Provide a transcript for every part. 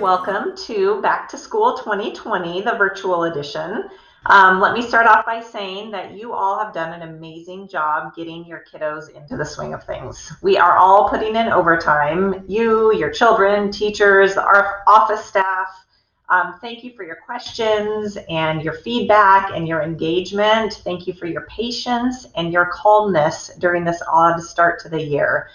welcome to Back to School 2020, the virtual edition. Let me start off by saying that you all have done an amazing job getting your kiddos into the swing of things. We are all putting in overtime. You, your children, teachers, our office staff. Thank you for your questions and your feedback and your engagement. Thank you for your patience and your calmness during this odd start to the year.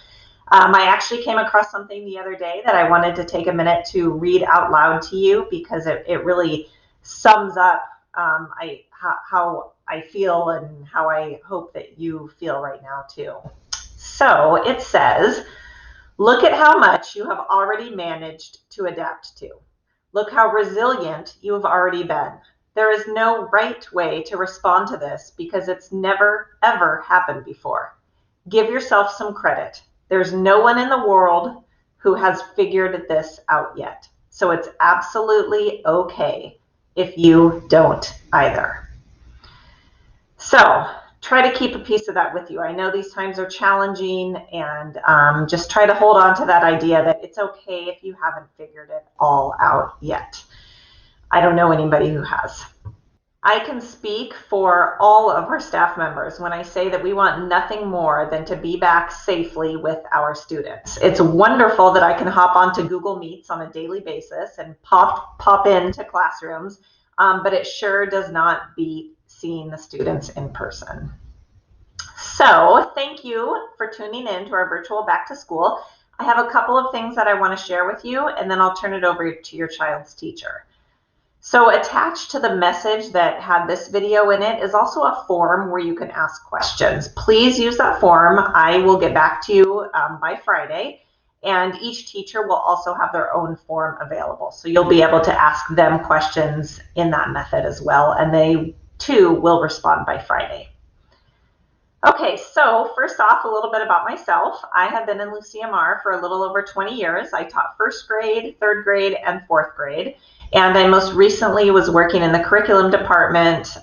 I actually came across something the other day that I wanted to take a minute to read out loud to you because it really sums up how I feel and how I hope that you feel right now too. So it says, look at how much you have already managed to adapt to. Look how resilient you have already been. There is no right way to respond to this because it's never, ever happened before. Give yourself some credit. There's no one in the world who has figured this out yet. So it's absolutely okay if you don't either. So try to keep a piece of that with you. I know these times are challenging, and just try to hold on to that idea that it's okay if you haven't figured it all out yet. I don't know anybody who has. I can speak for all of our staff members when I say that we want nothing more than to be back safely with our students. It's wonderful that I can hop onto Google Meets on a daily basis and pop into classrooms, but it sure does not beat seeing the students in person. So thank you for tuning in to our virtual Back to School. I have a couple of things that I want to share with you, and then I'll turn it over to your child's teacher. So attached to the message that had this video in it is also a form where you can ask questions. Please use that form. I will get back to you by Friday, and each teacher will also have their own form available. So you'll be able to ask them questions in that method as well, and they too will respond by Friday. Okay, so first off, a little bit about myself. I have been in LuCMR for a little over 20 years. I taught first grade, third grade, and fourth grade. And I most recently was working in the curriculum department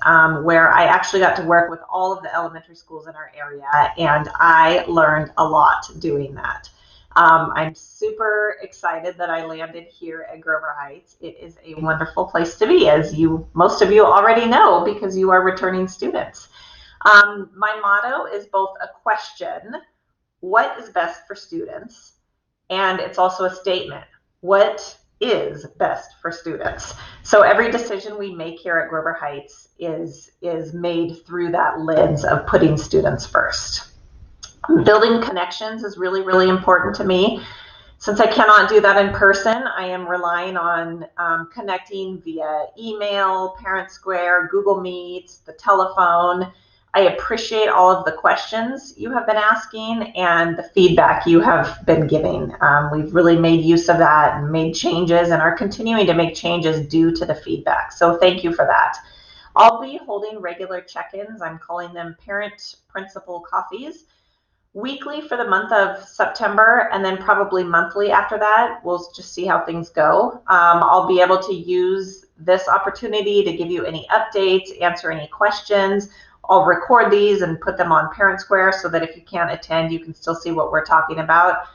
where I actually got to work with all of the elementary schools in our area, and I learned a lot doing that. I'm super excited that I landed here at Grover Heights. It is a wonderful place to be, as most of you already know because you are returning students. My motto is both a question, what is best for students? And it's also a statement, what is best for students? So every decision we make here at Grover Heights is made through that lens of putting students first. Building connections is really, really important to me. Since I cannot do that in person, I am relying on connecting via email, Parent Square, Google Meets, the telephone. I appreciate all of the questions you have been asking and the feedback you have been giving. We've really made use of that and made changes and are continuing to make changes due to the feedback. So thank you for that. I'll be holding regular check-ins. I'm calling them parent-principal coffees. Weekly for the month of September, and then probably monthly after that. We'll just see how things go. I'll be able to use this opportunity to give you any updates, answer any questions. I'll record these and put them on Parent Square so that if you can't attend, you can still see what we're talking about.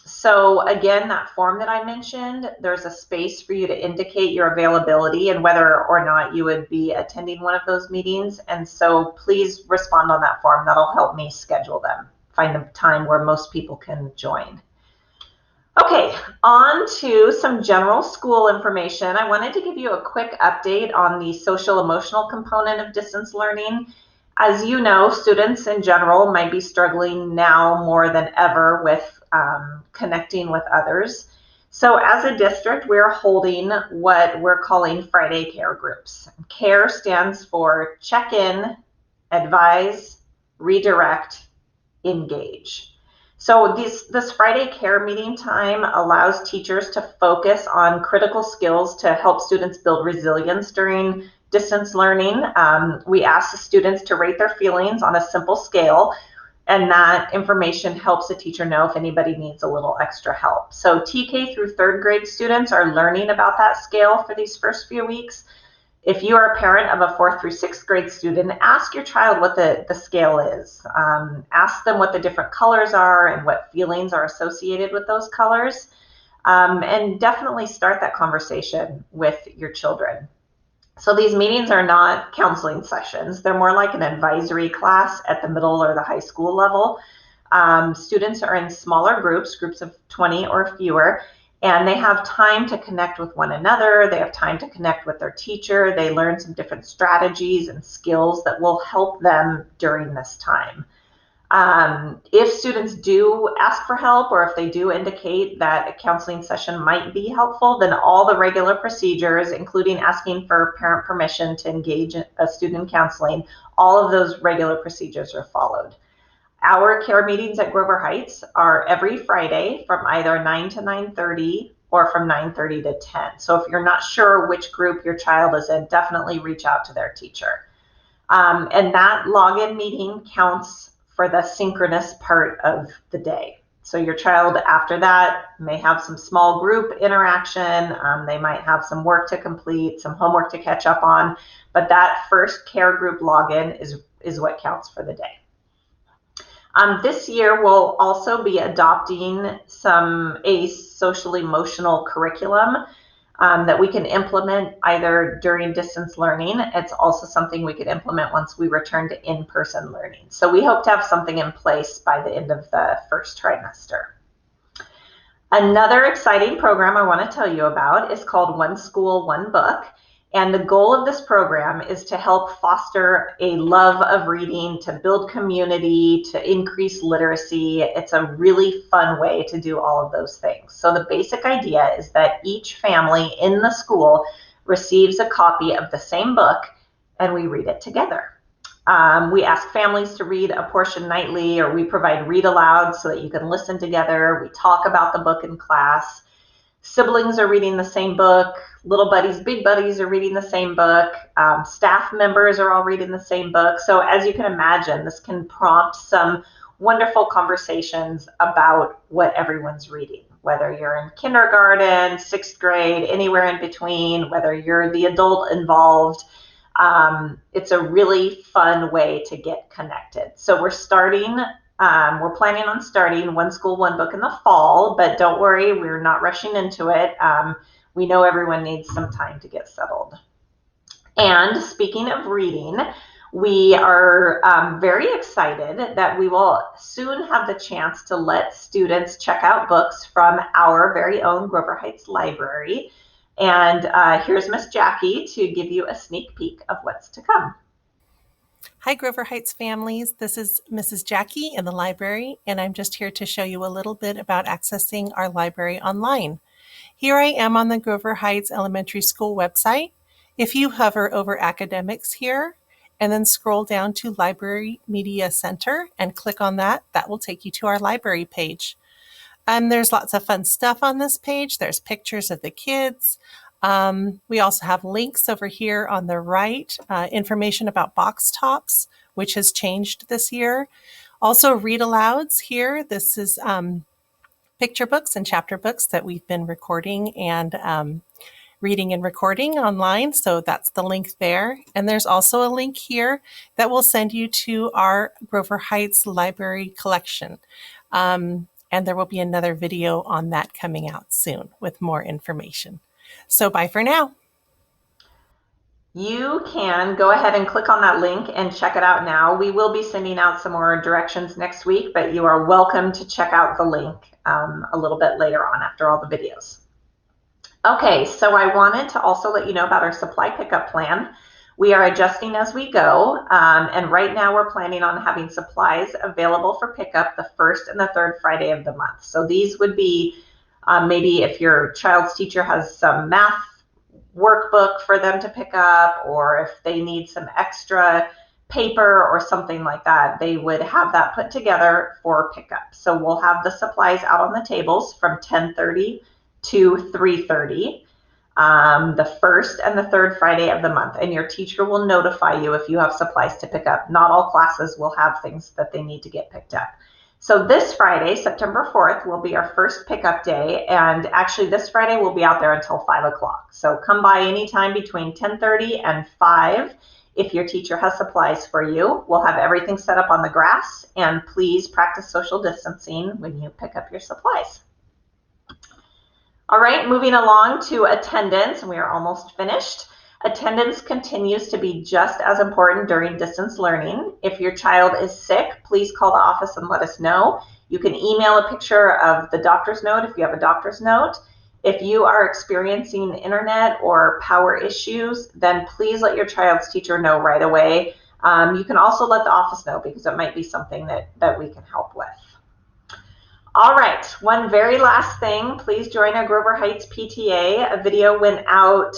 So again, that form that I mentioned, there's a space for you to indicate your availability and whether or not you would be attending one of those meetings. And so please respond on that form. That'll help me schedule them, find a time where most people can join. Okay, on to some general school information. I wanted to give you a quick update on the social emotional component of distance learning. As you know, students in general might be struggling now more than ever with connecting with others. So as a district, we're holding what we're calling Friday Care groups. CARE stands for check-in, advise, redirect, engage. So this Friday Care meeting time allows teachers to focus on critical skills to help students build resilience during distance learning. We ask the students to rate their feelings on a simple scale, and that information helps a teacher know if anybody needs a little extra help. So TK through third grade students are learning about that scale for these first few weeks. If you are a parent of a 4th through 6th grade student, ask your child what the scale is. Ask them what the different colors are and what feelings are associated with those colors. and definitely start that conversation with your children. So these meetings are not counseling sessions. They're more like an advisory class at the middle or the high school level. Students are in smaller groups of 20 or fewer, and they have time to connect with one another. They have time to connect with their teacher. They learn some different strategies and skills that will help them during this time. If students do ask for help, or if they do indicate that a counseling session might be helpful, then all the regular procedures, including asking for parent permission to engage a student in counseling, all of those regular procedures are followed. Our care meetings at Grover Heights are every Friday from either 9 to 9:30 or from 9:30 to 10. So if you're not sure which group your child is in, definitely reach out to their teacher. And that login meeting counts for the synchronous part of the day. So your child after that may have some small group interaction. They might have some work to complete, some homework to catch up on, but that first care group login is what counts for the day. This year, we'll also be adopting a social emotional curriculum that we can implement either during distance learning. It's also something we could implement once we return to in-person learning. So we hope to have something in place by the end of the first trimester. Another exciting program I want to tell you about is called One School, One Book. And the goal of this program is to help foster a love of reading, to build community, to increase literacy. It's a really fun way to do all of those things. So the basic idea is that each family in the school receives a copy of the same book, and we read it together. We ask families to read a portion nightly, or we provide read aloud so that you can listen together. We talk about the book in class. Siblings are reading the same book. Little buddies, big buddies are reading the same book. Staff members are all reading the same book. So as you can imagine, this can prompt some wonderful conversations about what everyone's reading, whether you're in kindergarten, 6th grade, anywhere in between, whether you're the adult involved. It's a really fun way to get connected. So we're planning on starting One School, One Book in the fall, but don't worry, we're not rushing into it. We know everyone needs some time to get settled. And speaking of reading, we are very excited that we will soon have the chance to let students check out books from our very own Grover Heights Library. And here's Miss Jackie to give you a sneak peek of what's to come. Hi, Grover Heights families. This is Mrs. Jackie in the library, and I'm just here to show you a little bit about accessing our library online. Here I am on the Grover Heights Elementary School website. If you hover over Academics here and then scroll down to Library Media Center and click on that, that will take you to our library page. There's lots of fun stuff on this page. There's pictures of the kids. We also have links over here on the right, information about box tops, which has changed this year. Also read alouds here. This is picture books and chapter books that we've been recording and reading and recording online. So that's the link there. And there's also a link here that will send you to our Grover Heights Library collection. And there will be another video on that coming out soon with more information. So bye for now. You can go ahead and click on that link and check it out now. We will be sending out some more directions next week, but you are welcome to check out the link a little bit later on after all the videos. Okay, so I wanted to also let you know about our supply pickup plan. We are adjusting as we go, and right now we're planning on having supplies available for pickup the first and the third Friday of the month. So these would be maybe if your child's teacher has some math workbook for them to pick up, or if they need some extra paper or something like that, they would have that put together for pickup. So we'll have the supplies out on the tables from 10:30 to 3:30. The first and the third Friday of the month, and your teacher will notify you if you have supplies to pick up. Not all classes will have things that they need to get picked up. So this Friday, September 4th, will be our first pickup day, and actually this Friday we'll be out there until 5 o'clock. So come by anytime between 10:30 and 5 if your teacher has supplies for you. We'll have everything set up on the grass, and please practice social distancing when you pick up your supplies. All right, moving along to attendance, and we are almost finished. Attendance continues to be just as important during distance learning. If your child is sick, please call the office and let us know. You can email a picture of the doctor's note if you have a doctor's note. If you are experiencing internet or power issues, then please let your child's teacher know right away. You can also let the office know because it might be something that we can help with. All right, one very last thing. Please join our Grover Heights PTA. A video went out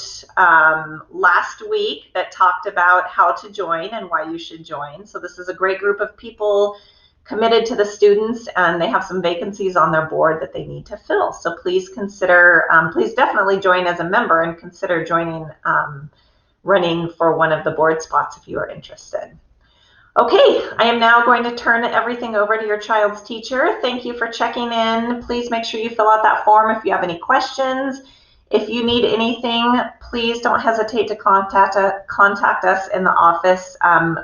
last week that talked about how to join and why you should join. So this is a great group of people committed to the students, and they have some vacancies on their board that they need to fill. So please consider, please definitely join as a member and consider joining, running for one of the board spots if you are interested. Okay, I am now going to turn everything over to your child's teacher. Thank you for checking in. Please make sure you fill out that form if you have any questions. If you need anything, please don't hesitate to contact us in the office.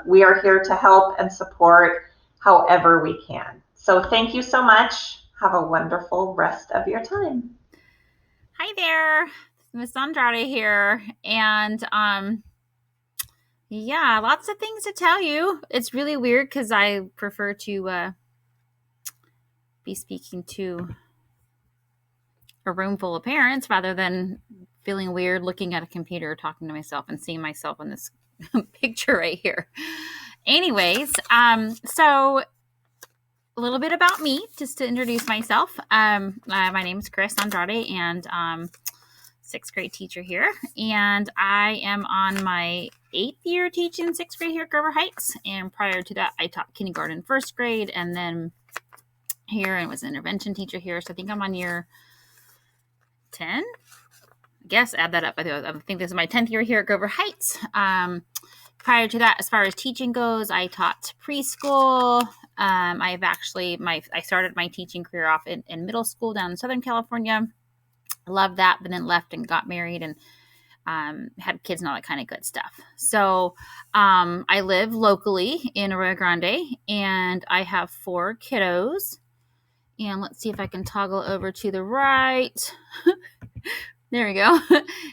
We are here to help and support however we can. So thank you so much. Have a wonderful rest of your time. Hi there, Miss Andrade here, and yeah, lots of things to tell you. It's really weird because I prefer to be speaking to a room full of parents rather than feeling weird looking at a computer, talking to myself, and seeing myself in this picture right here. Anyways, so a little bit about me, just to introduce myself. My name is Chris Andrade, and sixth grade teacher here, and I am on my 8th year teaching sixth grade here at Grover Heights. And prior to that, I taught kindergarten, first grade, and then here and was an intervention teacher here. So I think I'm on year 10. I guess add that up. I think this is my 10th year here at Grover Heights. Prior to that, as far as teaching goes, I taught preschool. I started my teaching career off in middle school down in Southern California. Loved that, but then left and got married and had kids and all that kind of good stuff. So I live locally in Arroyo Grande, and I have 4 kiddos. And let's see if I can toggle over to the right. There we go.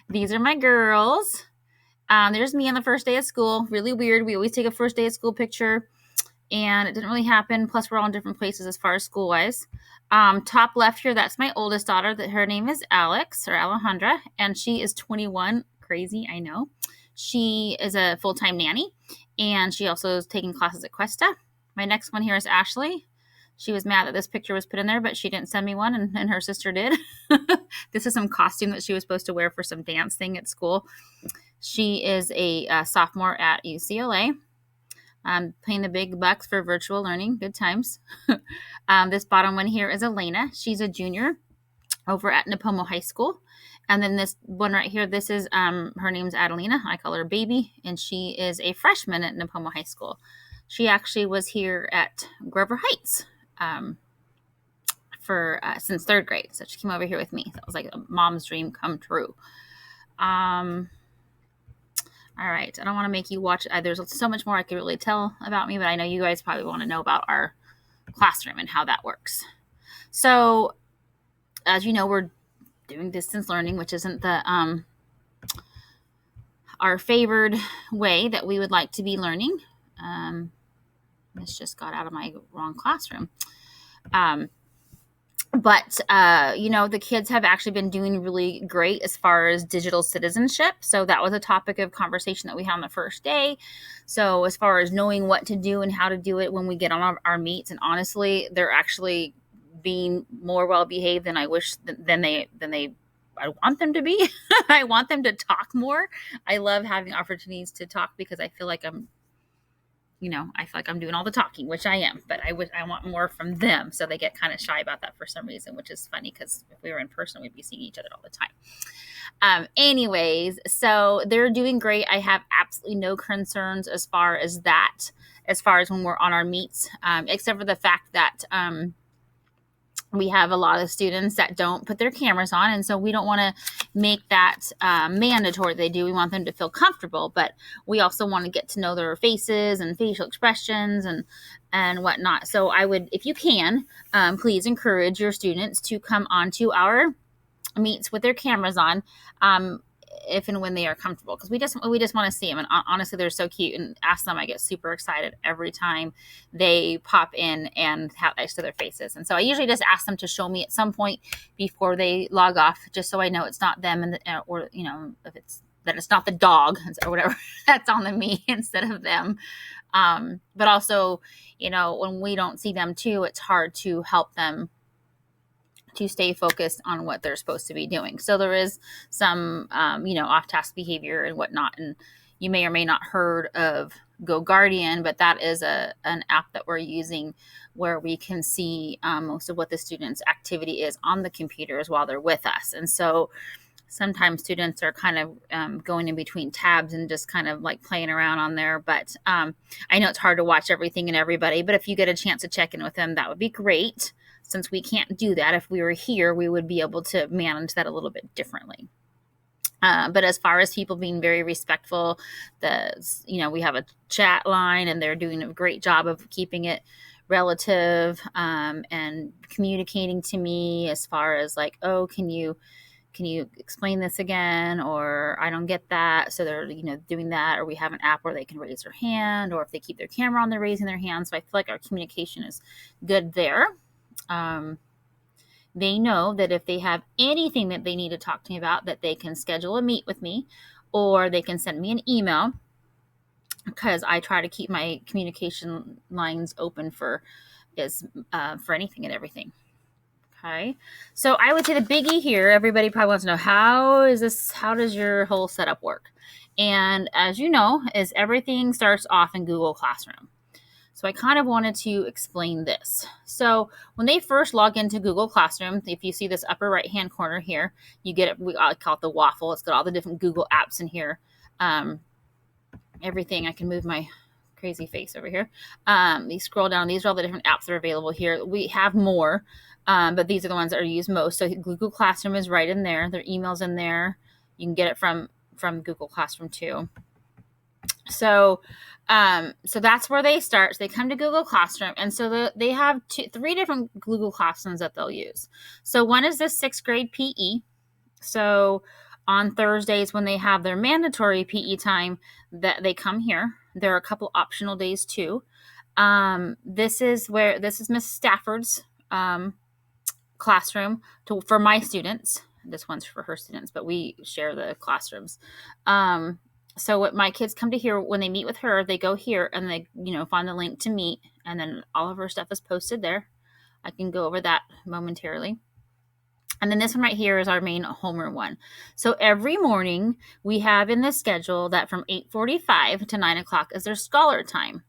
These are my girls. There's me on the first day of school. Really weird. We always take a first day of school picture, and it didn't really happen. Plus, we're all in different places as far as school-wise. Top left here, that's my oldest daughter. That her name is Alex, or Alejandra, and she is 21. Crazy, I know. She is a full-time nanny, and she also is taking classes at Cuesta. My next one here is Ashley. She was mad that this picture was put in there, but she didn't send me one, and her sister did. This is some costume that she was supposed to wear for some dance thing at school. She is a sophomore at UCLA. Paying the big bucks for virtual learning. Good times. This bottom one here is Elena. She's a junior over at Napomo High School. And then this one right here, this is her name's Adelina. I call her Baby, and she is a freshman at Napomo High School. She actually was here at Grover Heights for since 3rd grade. So she came over here with me. That was like a mom's dream come true. All right. I don't want to make you watch. There's so much more I could really tell about me, but I know you guys probably want to know about our classroom and how that works. So, as you know, we're doing distance learning, which isn't the our favored way that we would like to be learning. This just got out of my wrong classroom. But, the kids have actually been doing really great as far as digital citizenship. So that was a topic of conversation that we had on the first day. So as far as knowing what to do and how to do it when we get on our meets, and honestly, they're actually being more well-behaved than I wish I want them to be. I want them to talk more. I love having opportunities to talk because I feel like I'm doing all the talking, which I am, but I want more from them. So they get kind of shy about that for some reason, which is funny because if we were in person, we'd be seeing each other all the time. Anyways, so they're doing great. I have absolutely no concerns as far as when we're on our meets, except for the fact that, we have a lot of students that don't put their cameras on, and so we don't want to make that mandatory they do. We want them to feel comfortable, but we also want to get to know their faces and facial expressions and whatnot. So I would, if you can, please encourage your students to come onto our meets with their cameras on, if and when they are comfortable, because we just want to see them. And honestly, they're so cute, and ask them, I get super excited every time they pop in and have next to their faces. And so I usually just ask them to show me at some point before they log off, just so I know it's not them, and or if it's not the dog or whatever that's on the me instead of them. But also, when we don't see them too, it's hard to help them to stay focused on what they're supposed to be doing. So there is some, off-task behavior and whatnot. And you may or may not heard of Go Guardian, but that is an app that we're using where we can see most of what the student's activity is on the computers while they're with us. And so sometimes students are kind of going in between tabs and just kind of like playing around on there. But I know it's hard to watch everything and everybody, but if you get a chance to check in with them, that would be great. Since we can't do that, if we were here, we would be able to manage that a little bit differently. But as far as people being very respectful, we have a chat line, and they're doing a great job of keeping it relative and communicating to me as far as like, oh, can you explain this again? Or I don't get that. So they're, doing that. Or we have an app where they can raise their hand, or if they keep their camera on, they're raising their hand. So I feel like our communication is good there. They know that if they have anything that they need to talk to me about, that they can schedule a meet with me, or they can send me an email, because I try to keep my communication lines open for anything and everything. Okay. So I would say the biggie here, everybody probably wants to know, how does your whole setup work? And as you know, is everything starts off in Google Classroom. So I kind of wanted to explain this. So when they first log into Google Classroom, if you see this upper right-hand corner here, you get it. I call it the waffle. It's got all the different Google apps in here. Everything. I can move my crazy face over here. You scroll down. These are all the different apps that are available here. We have more, but these are the ones that are used most. So Google Classroom is right in there. Their email's in there. You can get it from Google Classroom too. So that's where they start. So they come to Google Classroom, and so they have three different Google Classrooms that they'll use. So one is the 6th grade PE. So on Thursdays, when they have their mandatory PE time, that they come here. There are a couple optional days too. This is Miss Stafford's classroom for my students. This one's for her students, but we share the classrooms. So what my kids come to here, when they meet with her, they go here and they, find the link to meet, and then all of her stuff is posted there. I can go over that momentarily. And then this one right here is our main homeroom one. So every morning we have in the schedule that from 8:45 to 9 o'clock is their scholar time.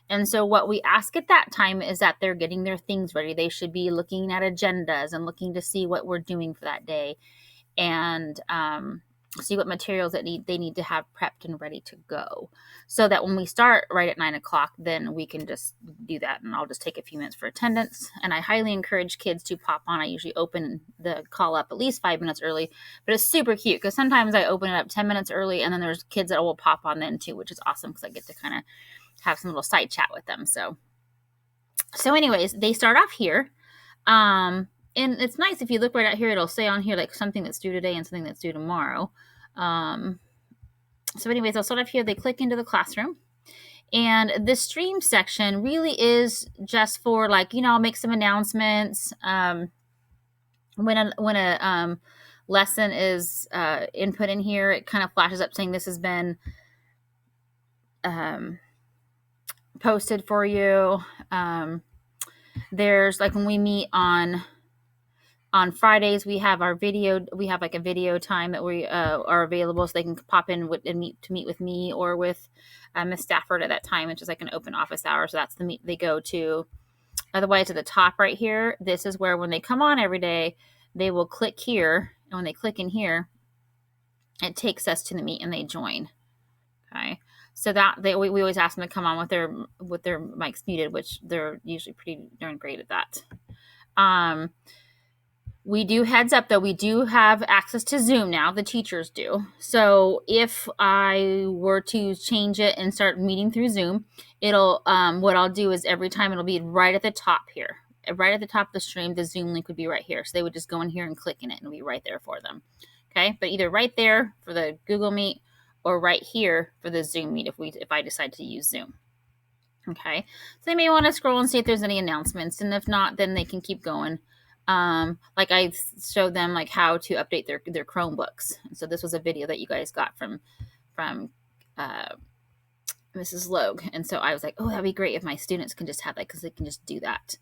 And so what we ask at that time is that they're getting their things ready. They should be looking at agendas and looking to see what we're doing for that day, and see what materials that they need to have prepped and ready to go, so that when we start right at 9 o'clock, then we can just do that. And I'll just take a few minutes for attendance. And I highly encourage kids to pop on. I usually open the call up at least 5 minutes early, but it's super cute because sometimes I open it up 10 minutes early, and then there's kids that will pop on then too, which is awesome because I get to kind of have some little side chat with them. So anyways, they start off here. And it's nice if you look right out here, it'll say on here like something that's due today and something that's due tomorrow. So anyways, I'll start off here. They click into the classroom, and the stream section really is just for I'll make some announcements. When a lesson is input in here, it kind of flashes up saying this has been posted for you. There's when we meet on Fridays, we have our video. We have a video time that we are available, so they can pop in and meet with me or with Miss Stafford at that time, which is an open office hour. So that's the meet they go to. Otherwise, at the top right here, this is where when they come on every day, they will click here, and when they click in here, it takes us to the meet and they join. Okay, so that we always ask them to come on with their mics muted, which they're usually pretty darn great at that. We do, heads up though, we do have access to Zoom now. The teachers do. So if I were to change it and start meeting through Zoom, it'll what I'll do is every time it'll be right at the top here. right at the top of the stream, the Zoom link would be right here. So they would just go in here and click in it and it'll be right there for them. Okay, but either right there for the Google Meet or right here for the Zoom Meet if I decide to use Zoom. Okay, so they may want to scroll and see if there's any announcements, and if not, then they can keep going. Like I showed them like how to update their Chromebooks. And so this was a video that you guys got from Mrs. Logue. And so I was like, oh, that'd be great if my students can just have that because they can just do that.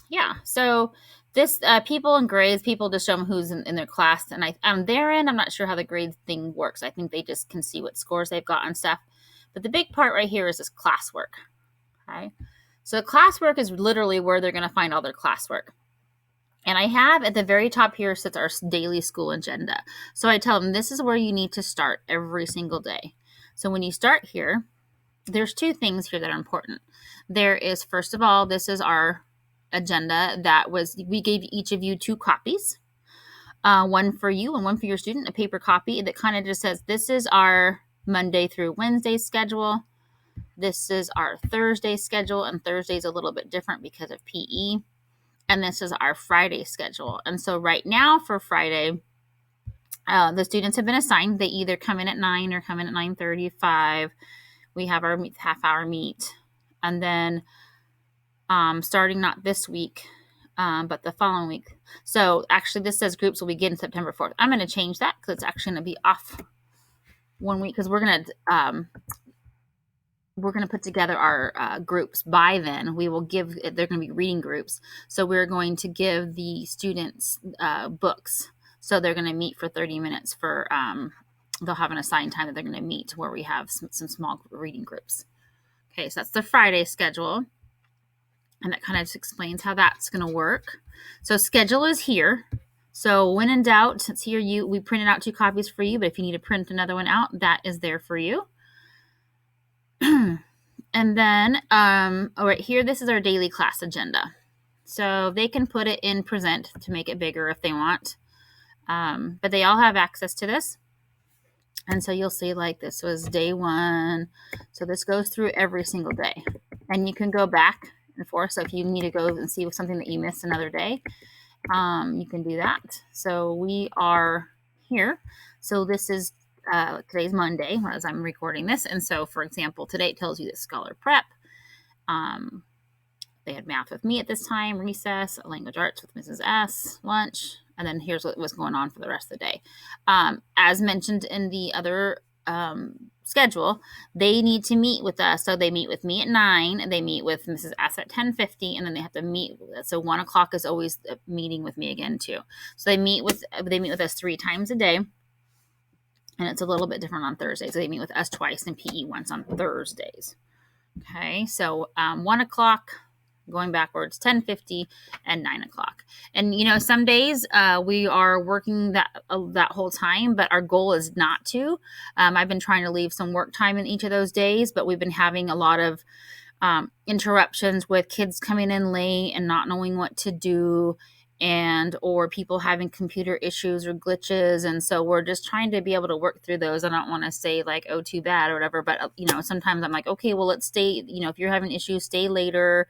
Yeah, so this people and grades, people just show them who's in their class. And on their end, I'm not sure how the grade thing works. I think they just can see what scores they've got and stuff. But the big part right here is this classwork. Okay, so classwork is literally where they're going to find all their classwork. And I have at the very top here sits our daily school agenda. So I tell them this is where you need to start every single day. So when you start here, there's two things here that are important. There is, first of all, this is our agenda we gave each of you 2 copies. One for you and one for your student, a paper copy that kind of just says, this is our Monday through Wednesday schedule. This is our Thursday schedule, and Thursday's a little bit different because of PE. And this is our Friday schedule. And so right now for Friday, the students have been assigned. They either come in at 9 or come in at 9:35. We have our half-hour meet. And then starting not this week, but the following week. So actually this says groups will begin September 4th. I'm going to change that because it's actually going to be off one week because we're going to put together our groups. By then, we will give, they're going to be reading groups. So we're going to give the students books. So they're going to meet for 30 minutes for, they'll have an assigned time that they're going to meet where we have some small reading groups. Okay, so that's the Friday schedule. And that kind of just explains how that's going to work. So schedule is here. So when in doubt, since here we printed out 2 copies for you, but if you need to print another one out, that is there for you. And then right here, this is our daily class agenda. So they can put it in present to make it bigger if they want. But they all have access to this. And so you'll see like this was day 1. So this goes through every single day. And you can go back and forth. So if you need to go and see something that you missed another day, you can do that. So we are here. So this is today's Monday as I'm recording this. And so, for example, today it tells you that Scholar Prep, they had math with me at this time, recess, language arts with Mrs. S, lunch, and then here's what was going on for the rest of the day. As mentioned in the other schedule, they need to meet with us. So they meet with me at 9, and they meet with Mrs. S at 10:50, and then they have to meet. So 1 o'clock is always a meeting with me again too. So they meet with us 3 times a day. And it's a little bit different on Thursdays. So they meet with us twice and PE once on Thursdays. Okay, so 1 o'clock, going backwards, 10:50 and 9 o'clock. And, some days we are working that whole time, but our goal is not to. I've been trying to leave some work time in each of those days, but we've been having a lot of interruptions with kids coming in late and not knowing what to do, or people having computer issues or glitches. And so we're just trying to be able to work through those. I don't want to say like, oh, too bad or whatever, but sometimes I'm like, okay, well, let's stay, if you're having issues, stay later.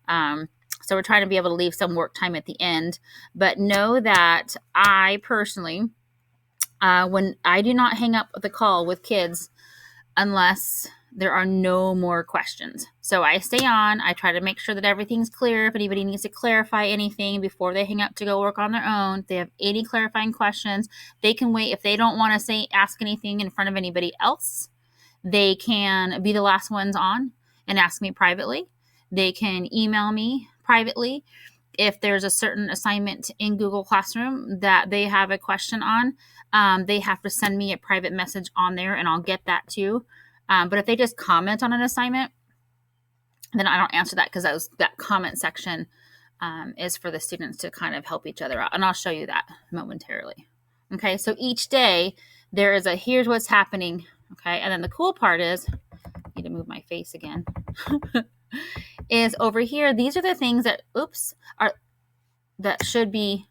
So we're trying to be able to leave some work time at the end, but know that I personally, when I do not hang up the call with kids unless there are no more questions. So I stay on. I try to make sure that everything's clear. If anybody needs to clarify anything before they hang up to go work on their own, if they have any clarifying questions, they can wait. If they don't want to ask anything in front of anybody else, they can be the last ones on and ask me privately. They can email me privately. If there's a certain assignment in Google Classroom that they have a question on, they have to send me a private message on there and I'll get that too. But if they just comment on an assignment, then I don't answer that because that comment section is for the students to kind of help each other out. And I'll show you that momentarily. Okay, so each day there is here's what's happening. Okay, and then the cool part is, I need to move my face again, is over here. These are the things that, that should be,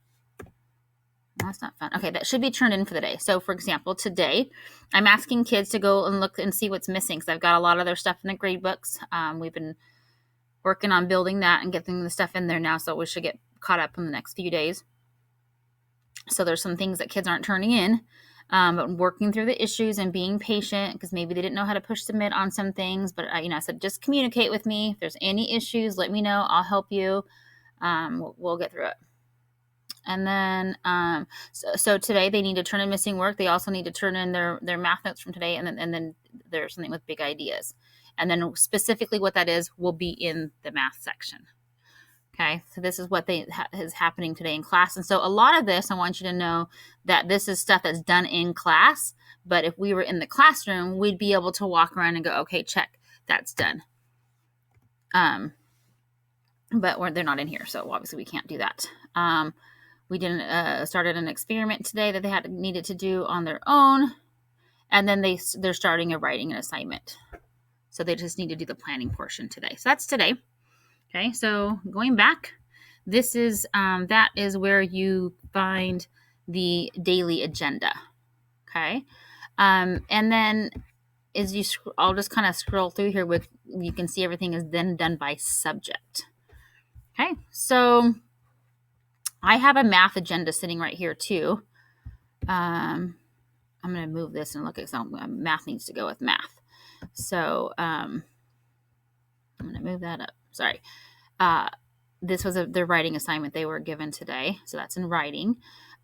that's not fun. Okay, that should be turned in for the day. So for example, today I'm asking kids to go and look and see what's missing because I've got a lot of their stuff in the grade books. We've been working on building that and getting the stuff in there now. So we should get caught up in the next few days. So there's some things that kids aren't turning in, but working through the issues and being patient, because maybe they didn't know how to push submit on some things. But I said, just communicate with me. If there's any issues, let me know. I'll help you. We'll get through it. And then, so today they need to turn in missing work. They also need to turn in their math notes from today. And then there's something with big ideas. And then specifically what that is will be in the math section. Okay, so this is what is happening today in class. And so a lot of this, I want you to know that this is stuff that's done in class. But if we were in the classroom, we'd be able to walk around and go, okay, check, that's done. But they're not in here, so obviously we can't do that. We started an experiment today that they needed to do on their own. And then they're starting a writing an assignment. So they just need to do the planning portion today. So that's today. Okay, so going back, this is that is where you find the daily agenda. Okay, and then I'll just kind of scroll through here you can see everything is then done by subject. Okay, so I have a math agenda sitting right here too. I'm going to move this and look at some math needs to go with math. So I'm going to move that up. Sorry. This was their writing assignment they were given today. So that's in writing.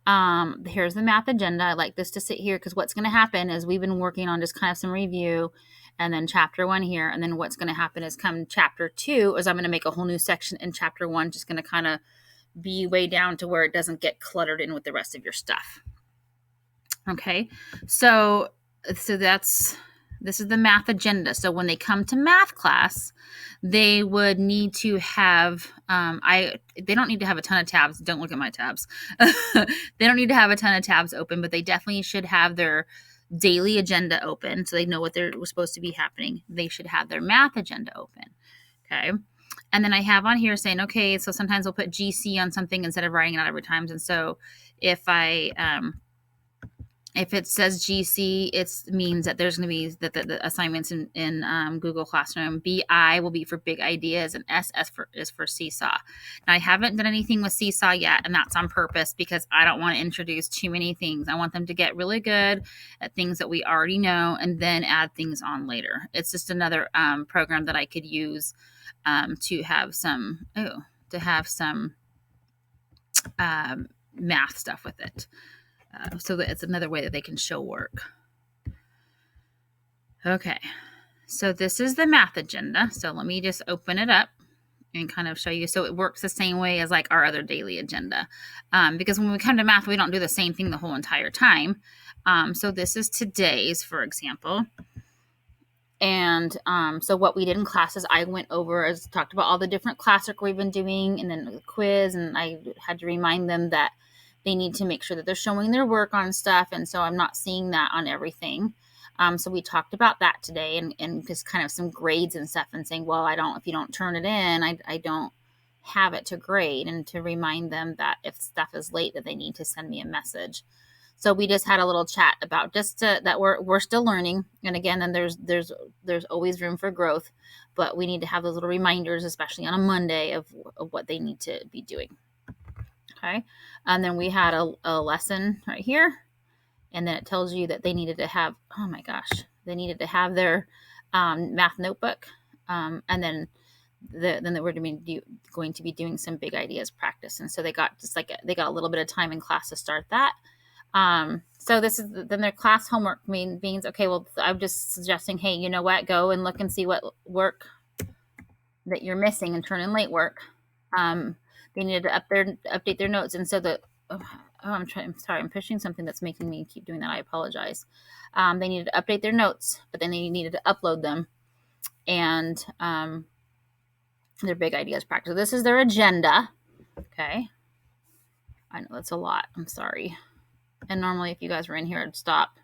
Here's the math agenda. I like this to sit here because what's going to happen is we've been working on just kind of some review and then chapter 1 here. And then what's going to happen is come chapter 2 is I'm going to make a whole new section in chapter 1, just going to kind of be way down to where it doesn't get cluttered in with the rest of your stuff. Okay. So this is the math agenda. So when they come to math class, they would need to have, they don't need to have a ton of tabs. Don't look at my tabs. They don't need to have a ton of tabs open, but they definitely should have their daily agenda open. So they know what was supposed to be happening. They should have their math agenda open. Okay. And then I have on here saying, okay, so sometimes we'll put GC on something instead of writing it out every time. And so if it says GC, it means that there's going to be the assignments in Google Classroom. BI will be for big ideas, and SS is for Seesaw. Now, I haven't done anything with Seesaw yet, and that's on purpose because I don't want to introduce too many things. I want them to get really good at things that we already know and then add things on later. It's just another program that I could use to have some math stuff with it. So that it's another way that they can show work. Okay, so this is the math agenda. So let me just open it up and kind of show you. So it works the same way as like our other daily agenda. Because when we come to math, we don't do the same thing the whole entire time. So this is today's, for example. And so what we did in classes, I went over, talked about all the different classwork we've been doing and then the quiz. And I had to remind them that they need to make sure that they're showing their work on stuff. And so I'm not seeing that on everything. So we talked about that today and just kind of some grades and stuff and saying, well, if you don't turn it in, I don't have it to grade, and to remind them that if stuff is late, that they need to send me a message. So we just had a little chat about that we're still learning. And again, then there's always room for growth, but we need to have those little reminders, especially on a Monday of what they need to be doing. Okay. And then we had a lesson right here. And then it tells you that they needed to have, they needed to have their math notebook. And then they were going to be doing some big ideas practice. And so they got a little bit of time in class to start that. So this is then their class homework means, okay, well, I'm just suggesting, hey, you know what, go and look and see what work that you're missing and turn in late work. They needed to update their notes. And so I'm sorry, I'm pushing something that's making me keep doing that. I apologize. They needed to update their notes, but then they needed to upload them and, their big ideas practice. This is their agenda. Okay. I know that's a lot. I'm sorry. And normally if you guys were in here, I'd stop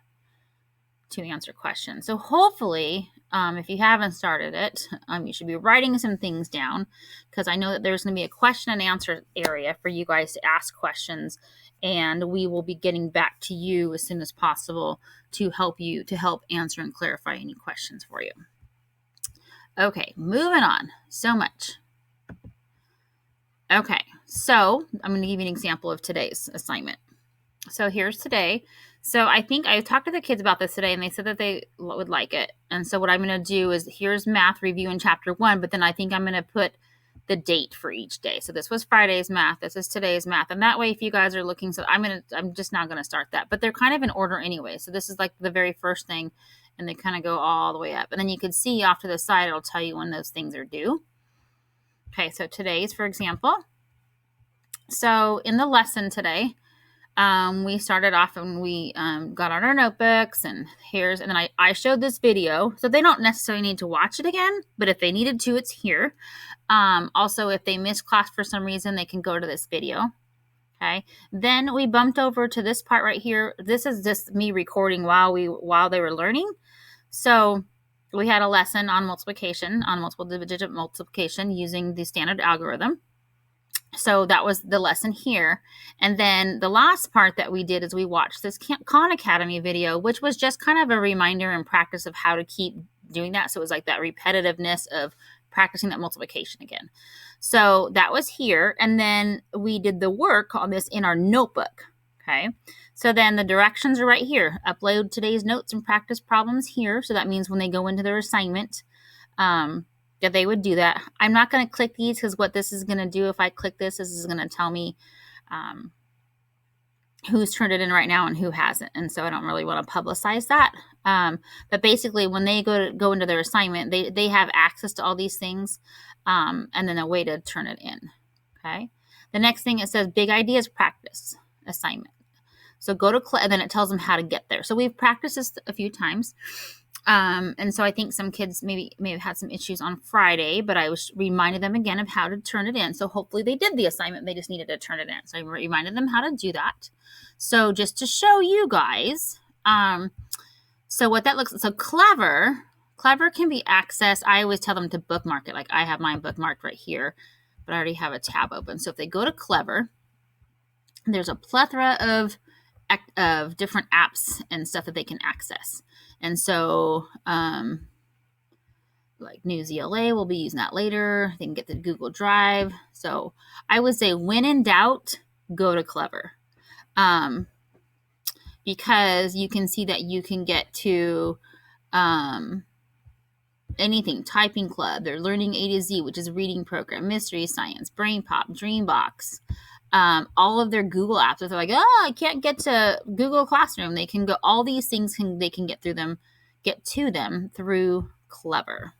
to answer questions. So hopefully, if you haven't started it, you should be writing some things down, because I know that there's going to be a question and answer area for you guys to ask questions, and we will be getting back to you as soon as possible to help answer and clarify any questions for you. Okay, moving on. So much. Okay, so I'm going to give you an example of today's assignment. So here's today. So I think I talked to the kids about this today, and they said that they would like it. And so what I'm going to do is, here's math review in chapter 1, but then I think I'm going to put the date for each day. So this was Friday's math. This is today's math. And that way, if you guys are looking, so I'm just not going to start that, but they're kind of in order anyway. So this is like the very first thing, and they kind of go all the way up. And then you can see off to the side, it'll tell you when those things are due. Okay, so today's, for example. So in the lesson today, we started off and we got out our notebooks, and then I showed this video. So they don't necessarily need to watch it again, but if they needed to, it's here. Also, if they missed class for some reason, they can go to this video. Okay. Then we bumped over to this part right here. This is just me recording while they were learning. So we had a lesson on multiplication, on multiple digit multiplication using the standard algorithm. So that was the lesson here. And then the last part that we did is we watched this Khan Academy video, which was just kind of a reminder and practice of how to keep doing that. So it was like that repetitiveness of practicing that multiplication again. So that was here. And then we did the work on this in our notebook. Okay. So then the directions are right here. Upload today's notes and practice problems here. So that means when they go into their assignment, that they would do that. I'm not going to click these because what this is going to do, if I click this is going to tell me who's turned it in right now and who hasn't. And so I don't really want to publicize that. But basically, when they go into their assignment, they have access to all these things, and then a way to turn it in. Okay. The next thing, it says big ideas practice assignment. So go to and then it tells them how to get there. So we've practiced this a few times. And so I think some kids may have had some issues on Friday, but I reminded them again of how to turn it in. So hopefully they did the assignment. They just needed to turn it in. So I reminded them how to do that. So just to show you guys, so what that looks like, so Clever can be accessed. I always tell them to bookmark it. Like I have mine bookmarked right here, but I already have a tab open. So if they go to Clever, there's a plethora of different apps and stuff that they can access. And so, like News ELA, we'll be using that later. They can get the Google Drive. So I would say when in doubt, go to Clever. Because you can see that you can get to anything, Typing Club, their Learning A to Z, which is a reading program, Mystery Science, Brain Pop, Dreambox, all of their Google apps. If they're like, I can't get to Google Classroom, they can go, all these things they can get to them through Clever.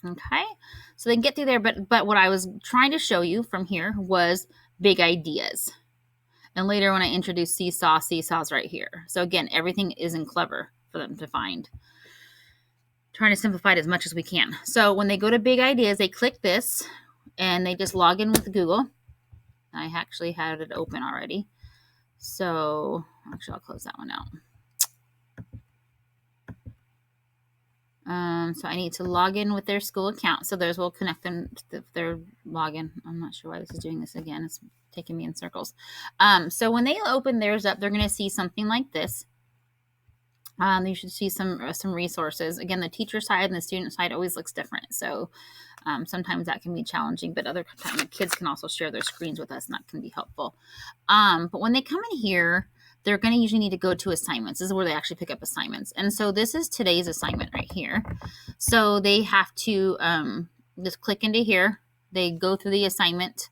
Okay, so they can get through there, but what I was trying to show you from here was big ideas. And later when I introduce Seesaw's right here. So again, everything is in Clever for them to find. Trying to simplify it as much as we can. So when they go to big ideas, they click this and they just log in with Google. I actually had it open already. So actually I'll close that one out. So I need to log in with their school account. So theirs will connect them to their login. I'm not sure why this is doing this again. It's taking me in circles. So when they open theirs up, they're going to see something like this. You should see some resources. Again, the teacher side and the student side always looks different. So sometimes that can be challenging, but other times the kids can also share their screens with us, and that can be helpful. But when they come in here, they're going to usually need to go to assignments. This is where they actually pick up assignments. And so this is today's assignment right here. So they have to just click into here. They go through the assignment.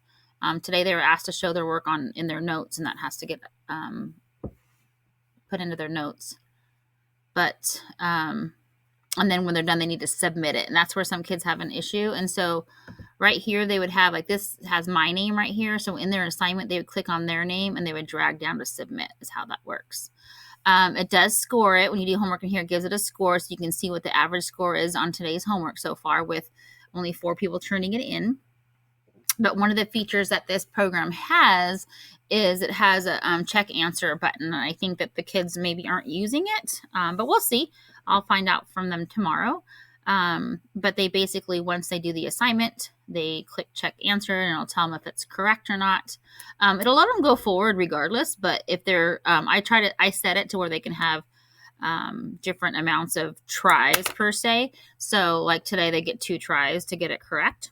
Today they were asked to show their work in their notes, and that has to get put into their notes. But, and then when they're done, they need to submit it. And that's where some kids have an issue. And so right here, they would have, like, this has my name right here. So in their assignment, they would click on their name and they would drag down to submit is how that works. It does score it. When you do homework in here, it gives it a score. So you can see what the average score is on today's homework so far, with only 4 people turning it in. But one of the features that this program has is it has a check answer button. And I think that the kids maybe aren't using it, but we'll see. I'll find out from them tomorrow. But they basically, once they do the assignment, they click check answer and it'll tell them if it's correct or not. It'll let them go forward regardless. But if they're, I set it to where they can have different amounts of tries per se. So like today they get 2 tries to get it correct.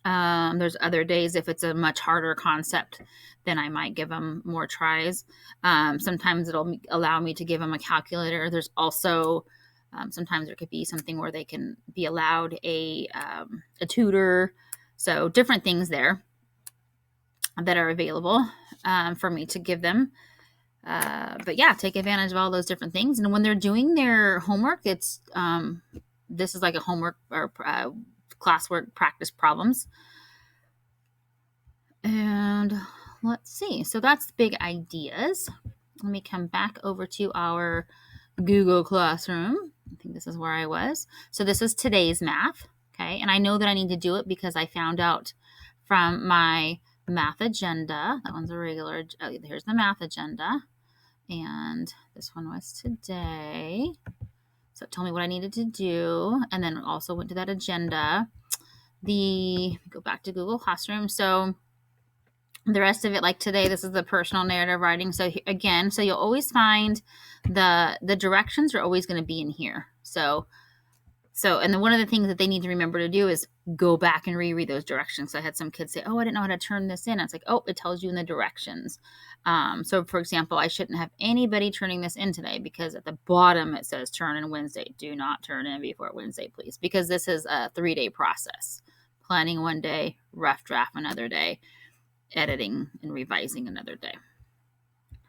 There's other days, if it's a much harder concept, then I might give them more tries. Sometimes it'll allow me to give them a calculator. There's also sometimes there could be something where they can be allowed a tutor. So different things there that are available for me to give them. But yeah, take advantage of all those different things. And when they're doing their homework, it's this is like a homework or classwork practice problems. And let's see. So that's big ideas. Let me come back over to our Google Classroom. I think this is where I was. So this is today's math. Okay. And I know that I need to do it because I found out from my math agenda. That one's a regular. Oh, here's the math agenda. And this one was today. So it told me what I needed to do. And then also went to that agenda. Go back to Google Classroom. So the rest of it, like today, this is the personal narrative writing. So again, so you'll always find the directions are always going to be in here. So and then one of the things that they need to remember to do is go back and reread those directions. So I had some kids say, oh, I didn't know how to turn this in. I was like, oh, it tells you in the directions. So for example, I shouldn't have anybody turning this in today because at the bottom it says turn in Wednesday. Do not turn in before Wednesday, please. Because this is a 3-day process. Planning one day, rough draft another day, editing and revising another day.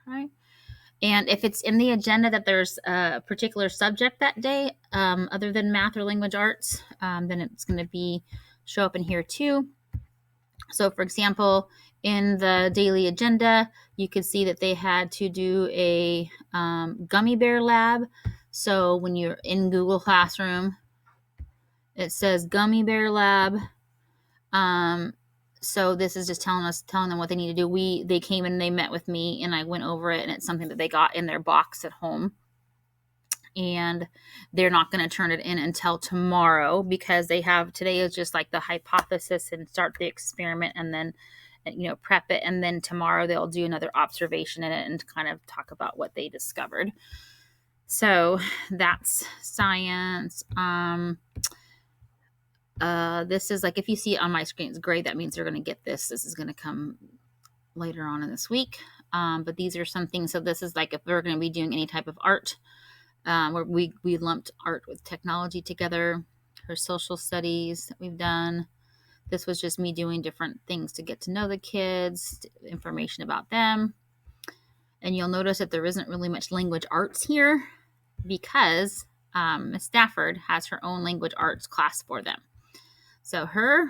Okay. And if it's in the agenda that there's a particular subject that day, other than math or language arts, then it's going to show up in here too. So for example, in the daily agenda, you could see that they had to do a gummy bear lab. So when you're in Google Classroom, it says gummy bear lab. So this is just telling them what they need to do. They came and they met with me and I went over it, and it's something that they got in their box at home. And they're not going to turn it in until tomorrow because today is just like the hypothesis and start the experiment and then, prep it. And then tomorrow they'll do another observation in it and kind of talk about what they discovered. So that's science. This is like, if you see it on my screen, it's gray. That means they're going to get this. This is going to come later on in this week. But these are some things. So this is like if we're going to be doing any type of art, where we lumped art with technology together. Her social studies that we've done. This was just me doing different things to get to know the kids, information about them. And you'll notice that there isn't really much language arts here because Miss Stafford has her own language arts class for them. So her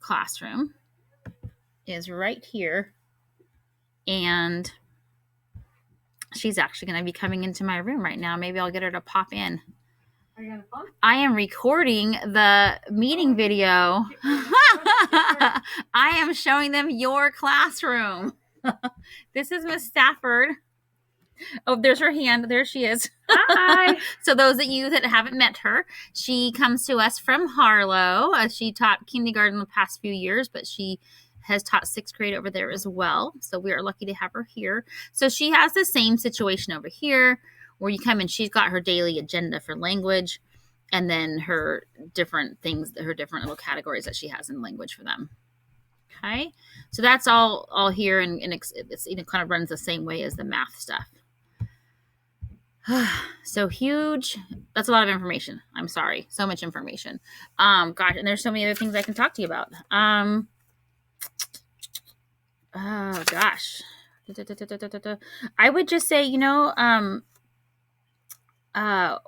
classroom is right here, and she's actually going to be coming into my room right now. Maybe I'll get her to pop in. Are you on the phone? I am recording the meeting video. I am showing them your classroom. This is Miss Stafford. Oh, there's her hand. There she is. Hi. So those of you that haven't met her, she comes to us from Harlow. She taught kindergarten the past few years, but she has taught 6th grade over there as well. So we are lucky to have her here. So she has the same situation over here where you come in. She's got her daily agenda for language and then her different things, her different little categories that she has in language for them. Okay. So that's all here. And it's kind of runs the same way as the math stuff. So huge. That's a lot of information. I'm sorry. So much information. Gosh, and there's so many other things I can talk to you about. Oh gosh. I would just say,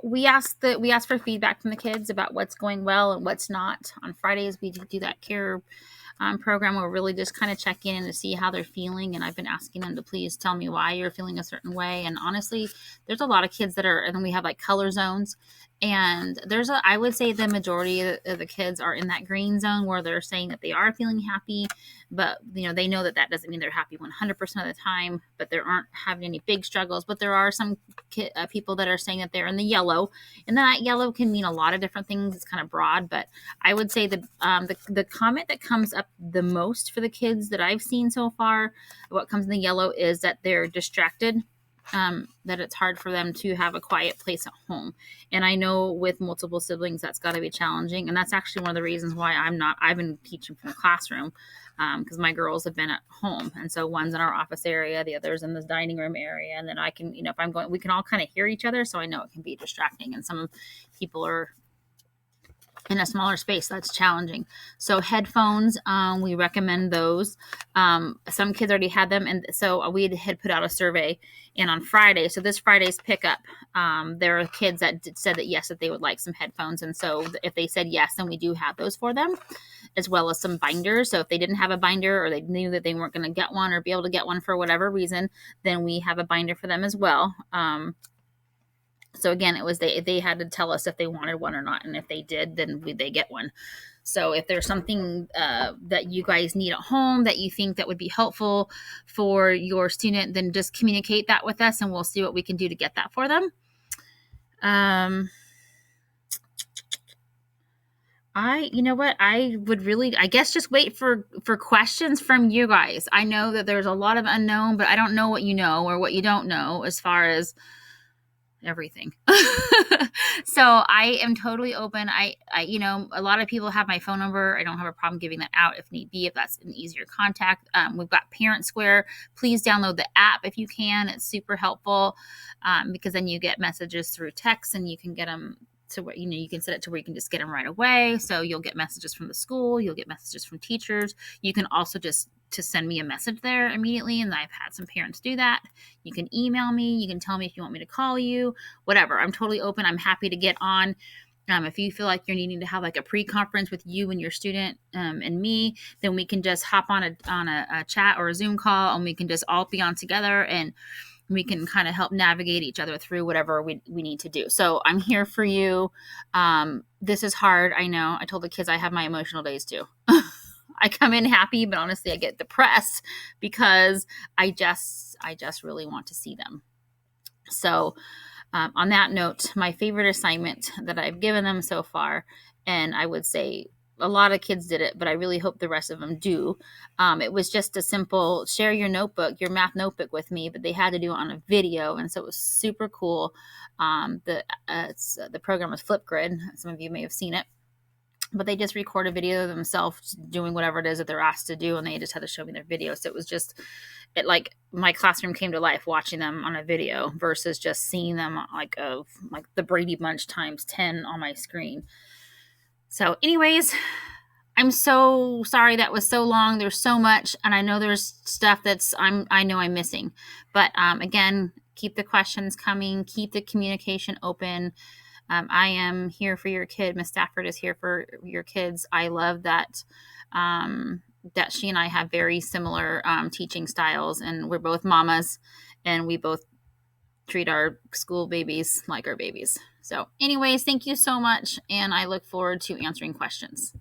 we ask for feedback from the kids about what's going well and what's not. On Fridays, we do that care program where we really just kind of check in to see how they're feeling. And I've been asking them to please tell me why you're feeling a certain way. And honestly, there's a lot of kids and then we have like color zones. And I would say the majority of the kids are in that green zone where they're saying that they are feeling happy, but they know that doesn't mean they're happy 100% of the time, but they aren't having any big struggles. But there are some people that are saying that they're in the yellow, and that yellow can mean a lot of different things. It's kind of broad, but I would say the comment that comes up the most for the kids that I've seen so far, what comes in the yellow is that they're distracted that it's hard for them to have a quiet place at home. And I know with multiple siblings, that's got to be challenging. And that's actually one of the reasons why I've been teaching from the classroom, because my girls have been at home. And so one's in our office area, the other's in the dining room area. And then I can, if I'm going, we can all kind of hear each other. So I know it can be distracting. And some people are in a smaller space. That's challenging. So headphones, we recommend those. Some kids already had them, and so we had put out a survey. And on Friday, so this Friday's pickup, there are kids that said that yes, that they would like some headphones. And so if they said yes, then we do have those for them, as well as some binders. So if they didn't have a binder, or they knew that they weren't going to get one or be able to get one for whatever reason, then we have a binder for them as well. So again, it was they had to tell us if they wanted one or not, and if they did, then they get one. So if there's something that you guys need at home that you think that would be helpful for your student, then just communicate that with us, and we'll see what we can do to get that for them. I would really, I guess, just wait for questions from you guys. I know that there's a lot of unknown, but I don't know what you know or what you don't know as far as everything. So I am totally open. I a lot of people have my phone number. I don't have a problem giving that out if need be, if that's an easier contact. We've got Parent Square. Please download the app if you can. It's super helpful, because then you get messages through text, and you can get them to where, you can set it to where you can just get them right away. So you'll get messages from the school, you'll get messages from teachers. You can also just to send me a message there immediately, and I've had some parents do that. You can email me, you can tell me if you want me to call you, whatever. I'm totally open. I'm happy to get on. If you feel like you're needing to have like a pre-conference with you and your student and me, then we can just hop on a chat or a Zoom call, and we can just all be on together, and we can kind of help navigate each other through whatever we need to do. So I'm here for you. This is hard. I know. I told the kids I have my emotional days too. I come in happy, but honestly, I get depressed because I just really want to see them. So on that note, my favorite assignment that I've given them so far, and I would say a lot of kids did it, but I really hope the rest of them do. It was just a simple share your math notebook with me, but they had to do it on a video. And so it was super cool. The program was Flipgrid. Some of you may have seen it. But they just record a video of themselves doing whatever it is that they're asked to do, and they just had to show me their video. So it was just, like my classroom came to life watching them on a video versus just seeing them like the Brady Bunch times 10 on my screen. So anyways, I'm so sorry that was so long. There's so much, and I know there's stuff I know I'm missing. But again, keep the questions coming, keep the communication open. I am here for your kid. Miss Stafford is here for your kids. I love that that she and I have very similar teaching styles, and we're both mamas, and we both treat our school babies like our babies. So anyways, thank you so much, and I look forward to answering questions.